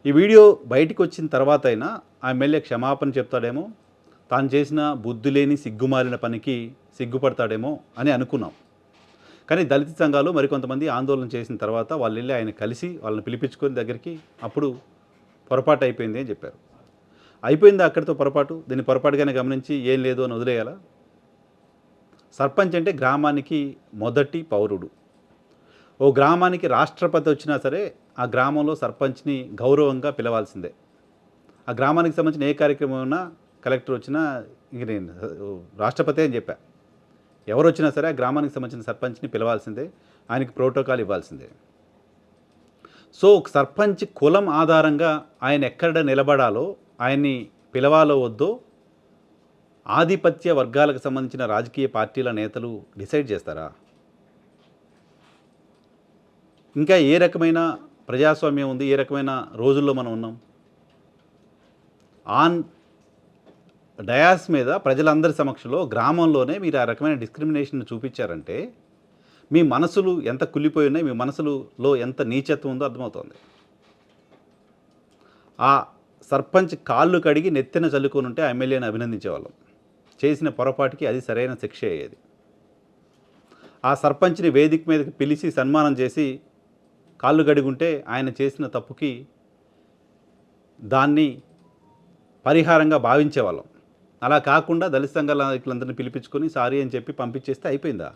ఈ వీడియో బయటికి వచ్చిన తర్వాత అయినా ఆ ఎమ్మెల్యే క్షమాపణ చెప్తాడేమో, తాను చేసిన బుద్ధి లేని సిగ్గుమాలిన పనికి సిగ్గుపడతాడేమో అని అనుకున్నాం. కానీ దళిత సంఘాలు మరికొంతమంది ఆందోళన చేసిన తర్వాత వాళ్ళు వెళ్ళి ఆయన కలిసి వాళ్ళని పిలిపించుకొని దగ్గరికి అప్పుడు పొరపాటు అయిపోయింది అని చెప్పారు. అయిపోయిందా అక్కడితో పొరపాటు? దీన్ని పొరపాటుగానే గమనించి ఏం లేదు అని వదిలేయాలా? సర్పంచ్ అంటే గ్రామానికి మొదటి పౌరుడు. ఓ గ్రామానికి రాష్ట్రపతి వచ్చినా సరే ఆ గ్రామంలో సర్పంచ్ని గౌరవంగా పిలవాల్సిందే. ఆ గ్రామానికి సంబంధించిన ఏ కార్యక్రమం ఉన్నా కలెక్టర్ వచ్చినా ఇంక నేను రాష్ట్రపతి అని చెప్పా. ఎవరు వచ్చినా సరే ఆ గ్రామానికి సంబంధించిన సర్పంచ్ని పిలవాల్సిందే, ఆయనకి ప్రోటోకాల్ ఇవ్వాల్సిందే. సో ఒక సర్పంచ్ కులం ఆధారంగా ఆయన ఎక్కడ నిలబడాలో, ఆయన్ని పిలవాలో వద్దో ఆధిపత్య వర్గాలకు సంబంధించిన రాజకీయ పార్టీల నేతలు డిసైడ్ చేస్తారా? ఇంకా ఏ రకమైన ప్రజాస్వామ్యం ఉంది? ఏ రకమైన రోజుల్లో మనం ఉన్నాం? ఆన్ డయాస్ మీద ప్రజలందరి సమక్షంలో గ్రామంలోనే మీరు ఆ రకమైన డిస్క్రిమినేషన్ చూపించారంటే మీ మనసులు ఎంత కుళ్ళిపోయి ఉన్నాయి, మీ మనసులో ఎంత నీచత్వం ఉందో అర్థమవుతోంది. ఆ సర్పంచ్ కాళ్ళు కడిగి నెత్తిన చల్లుకొని ఉంటే ఆ ఎమ్మెల్యేని అభినందించేవాళ్ళం. చేసిన పొరపాటుకి అది సరైన శిక్ష అయ్యేది. ఆ సర్పంచ్ని వేదిక మీదకి పిలిచి సన్మానం చేసి కాళ్ళు కడుగుంటే ఆయన చేసిన తప్పుకి దాన్ని పరిహారంగా భావించేవాళ్ళం. అలా కాకుండా దళిత సంఘాల నాయకులందరినీ పిలిపించుకొని సారీ అని చెప్పి పంపించేస్తే అయిపోయిందా?